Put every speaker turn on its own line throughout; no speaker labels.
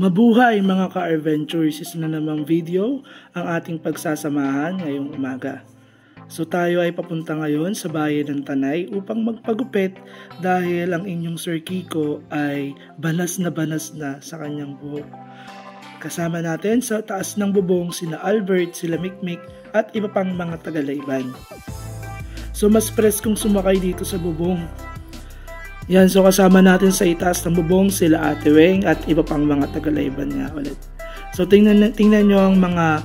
Mabuhay mga ka-adventures, isa na namang video ang ating pagsasamahan ngayong umaga. So tayo ay papunta ngayon sa bayan ng Tanay upang magpagupit dahil ang inyong Sir Kiko ay banas na sa kanyang buhok. Kasama natin sa taas ng bubong sina Albert, sila Mikmik at iba pang mga taga-Layban. So mas preskong sumakay dito sa bubong. Yan, so kasama natin sa itaas ng bubong sila Ate Weng at iba pang mga taga-Layban nga ulit. So tingnan nyo ang mga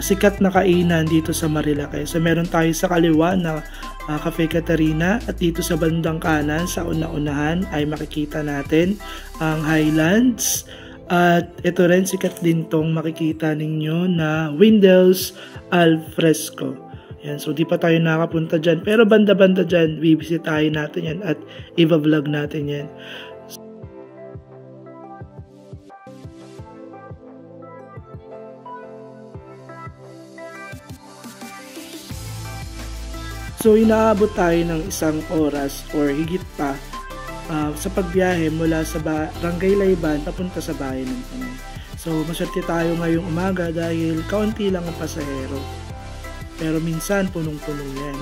sikat na kainan dito sa Marilake. So meron tayo sa kaliwa na Cafe Catarina at dito sa bandang kanan sa una-unahan ay makikita natin ang Highlands. At ito rin sikat din tong makikita ninyo na Windows Al Fresco. Yan, so di pa tayo nakapunta dyan. Pero banda-banda dyan, bibisitahin natin yan at i-vlog natin yan. So inaabot tayo ng 1 oras or higit pa sa pagbiyahe mula sa Barangay Layban papunta sa bayan ng Tanay. So maswerte tayo ngayong umaga dahil kaunti lang ang pasahero. Pero minsan punong-puno yan.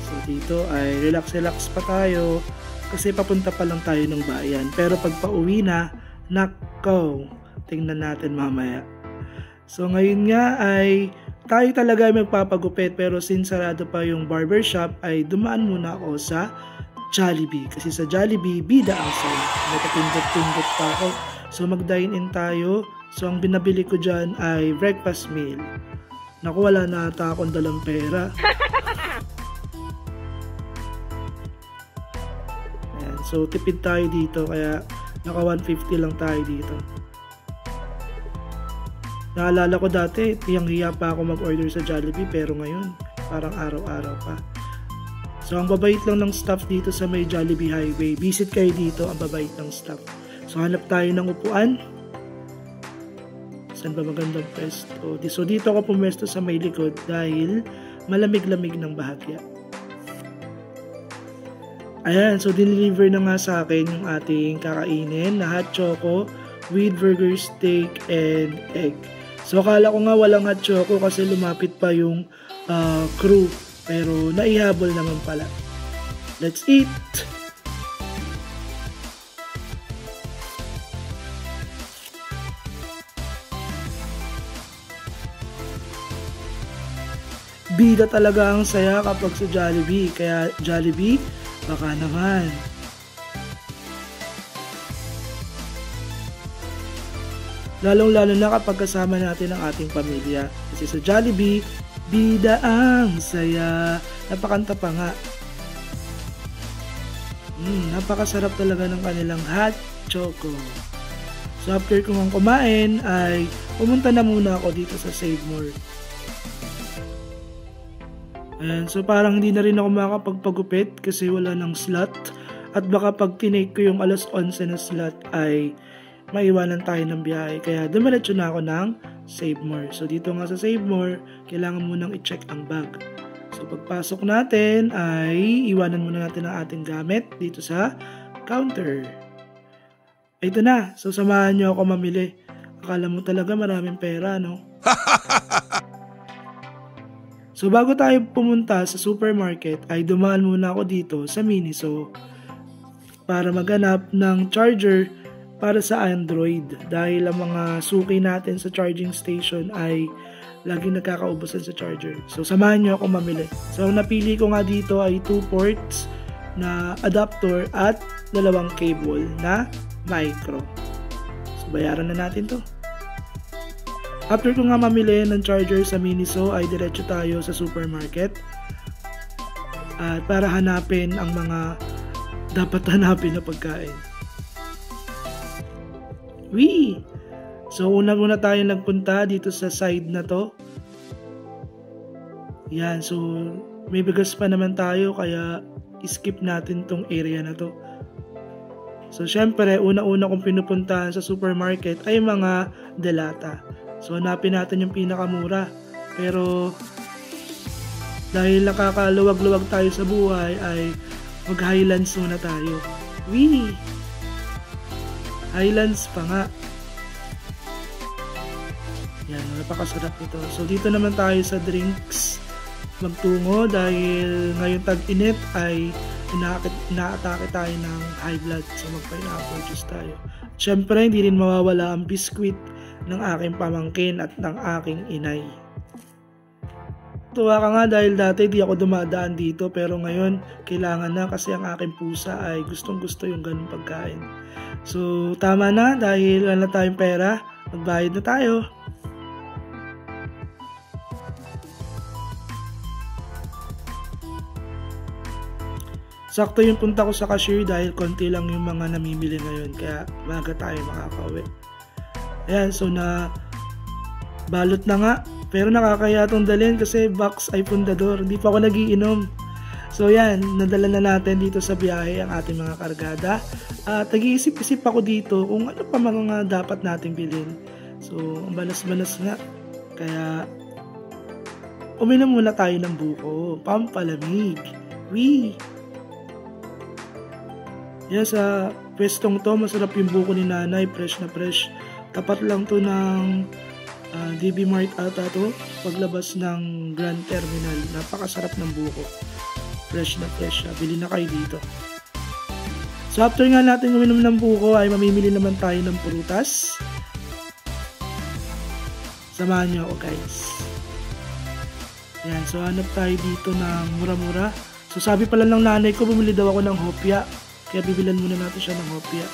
So dito ay relax pa tayo kasi papunta pa lang tayo ng bayan. Pero pag pauwi na, nako, tingnan natin mamaya. So ngayon nga ay tayo talaga magpapagupit pero since sarado pa yung barbershop ay dumaan muna ako sa Jollibee. Kasi sa Jollibee, bida ang saya. Nagkapindot-pindot pa ako. So mag-dine-in tayo. So ang binabili ko dyan ay breakfast meal. Naku, wala na ata akong dalang pera. Ayan, so tipid tayo dito kaya naka 150 lang tayo dito. Naalala ko dati, hiyang-hiya pa ako mag-order sa Jollibee pero ngayon parang araw-araw pa. So ang babait lang ng staff dito sa may Jollibee Highway. Visit kayo dito, ang babait ng staff. So hanap tayo ng upuan. Saan ba magandang pwesto? So dito ako pumwesto sa may likod dahil malamig-lamig ng bahagya. Ayan, so dineliver na nga sa akin yung ating kakainin na hot choco with burger steak and egg. So akala ko nga walang hot choco kasi lumapit pa yung crew pero naihabol naman pala. Let's eat! Bida talaga ang saya kapag sa Jollibee. Kaya Jollibee, baka naman. Lalong-lalo na kapag kasama natin ang ating pamilya. Kasi sa Jollibee, bida ang saya. Napakanta pa nga. Napakasarap talaga ng kanilang hot choco. So after kong kumain ay pumunta na muna ako dito sa Save More. Ayan, so parang hindi na rin ako makakapagpagupit kasi wala ng slot. At baka pag tinake ko yung alas 11 na slot ay maiwanan tayo ng biyahe. Kaya dumiretso na ako ng Save More. So dito nga sa Save More, kailangan munang i-check ang bag. So pagpasok natin ay iwanan muna natin ang ating gamit dito sa counter. Ito na, so samahan nyo ako mamili. Akala mo talaga maraming pera, no? So bago tayo pumunta sa supermarket ay dumaan muna ako dito sa Miniso para maghanap ng charger para sa Android dahil ang mga suki natin sa charging station ay laging nagkakaubusan sa charger. So samahan nyo ako mamili. So napili ko nga dito ay 2 ports na adapter at 2 cable na micro. So bayaran na natin to. After ko nga mamili ng charger sa Miniso ay diretso tayo sa supermarket at para hanapin ang mga dapat hanapin na pagkain. Wee! So una muna tayo nagpunta dito sa side na to. Yan, so may bigas pa naman tayo kaya skip natin tong area na to. So syempre una-una kong pinupuntahan sa supermarket ay mga delata. So hanapin natin yung pinakamura. Pero dahil nakakaluwag-luwag tayo sa buhay ay mag-Highlands muna tayo. Wee! Highlands pa nga. Yan, napakasarap nito. So dito naman tayo sa drinks magtungo dahil ngayong tag-init ay inaatake tayo ng high blood. So mag-pineapple juice tayo. Siyempre, hindi rin mawawala ang biskwit ng aking pamangkin at ng aking inay. Tuwa ka nga dahil dati di ako dumadaan dito pero ngayon kailangan na kasi ang aking pusa ay gustong gusto yung ganung pagkain. So tama na dahil wala na tayong pera, magbayad na tayo. Sakto yung punta ko sa cashier dahil konti lang yung mga namimili ngayon kaya maaga tayo makakauwi. Ayan, so na balot na nga. Pero nakakaya itong dalhin kasi box ay pundador. Hindi pa ako nagiinom. So yan, nadala na natin dito sa biyahe ang ating mga kargada. At nag-iisip-isip ako dito kung ano pa mga dapat natin bilhin. So, balas-balas nga. Kaya, uminom muna tayo ng buko. Pampalamig. Wee! Yan sa pwestong to, masarap yung buko ni nanay. Fresh na fresh. Tapat lang to ng DB Mart ata to, paglabas ng Grand Terminal. Napakasarap ng buko. Fresh na fresh. Bili na kayo dito. So after nga natin uminom ng buko ay mamimili naman tayo ng prutas. Samahan nyo ako guys. Ayan, so hanap tayo dito ng mura-mura. So sabi pala ng nanay ko, bumili daw ako ng hopya. Kaya bibilan muna natin siya ng hopya.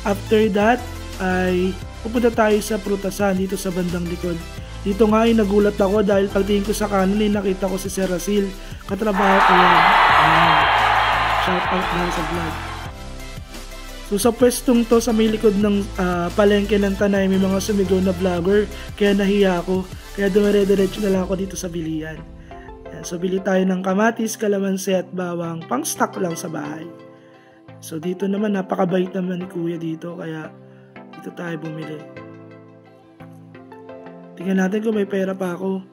After that ay pupunta tayo sa prutasan dito sa bandang likod. Dito nga ay nagulat ako dahil pagtingin ko sa kanan ay nakita ko si Sir Rasil. Katrabaho ko yan. Shout out na sa vlog. So sa pwestong to sa may likod ng palengke ng Tanay may mga sumigaw na vlogger kaya nahiya ako. Kaya dumire-diretso na lang ako dito sa bilihan. So bili tayo ng kamatis, kalamansi at bawang pang stock lang sa bahay. So dito naman napakabait naman ni Kuya dito kaya dito tayo bumili. Tingnan natin kung may pera pa ako.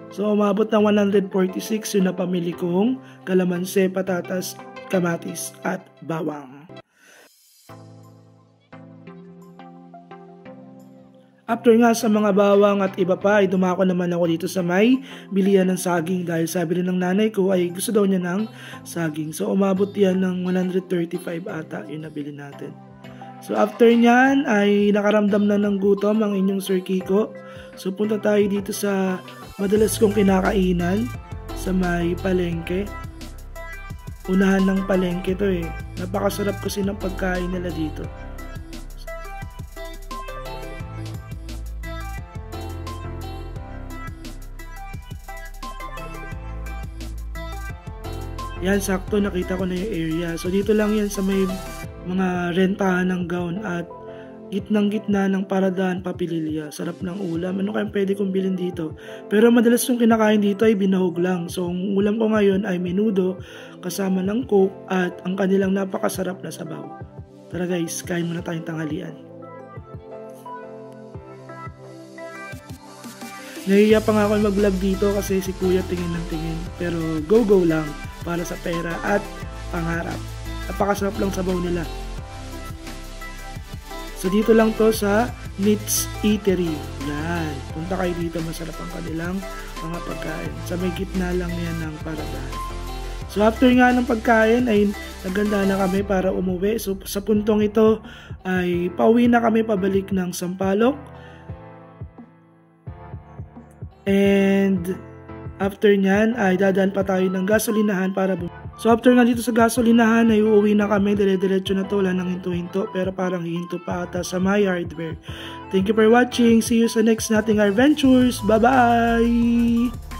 So umabot ng 146 yung napamili kong kalamansi, patatas, kamatis at bawang. After nga sa mga bawang at iba pa ay dumako naman ako dito sa may bilihan ng saging dahil sabi rin ng nanay ko ay gusto daw niya ng saging. So umabot yan ng 135 ata yung nabili natin. So after nyan ay nakaramdam na ng gutom ang inyong Sir Kiko. So punta tayo dito sa madalas kong kinakainan sa may palengke. Unahan ng palengke to eh. Napakasarap kasi ng pagkain nila dito. Yan, sakto nakita ko na yung area. So dito lang yan sa may mga rentahan ng gown at gitnang-gitna ng Paradaan Papililya. Sarap ng ulam. Ano kayang pwede kong bilhin dito? Pero madalas yung kinakain dito ay binahog lang. So ang ulam ko ngayon ay menudo kasama ng coke at ang kanilang napakasarap na sabaw. Tara guys, kain muna tayong tanghalian. Nahiya pa nga ako mag-vlog dito kasi si Kuya tingin ng tingin. Pero go lang para sa pera at pangarap. Napakasarap lang sabaw nila. So dito lang to sa Meats Eatery. Yan. Punta kayo dito, masarap ang kanilang mga pagkain. Sa may gitna lang yan ng Paradaan. So after nga ng pagkain ay naganda na kami para umuwi. So sa puntong ito ay pauwi na kami pabalik ng Sampaloc. And after nyan ay dadaan pa tayo ng gasolinahan para So after nga dito sa gasolinahan ay uuwi na kami, dire-diretso na to, wala nang hinto-hinto pero parang hihinto pa ata sa my hardware. Thank you for watching, see you sa next nating adventures, bye bye!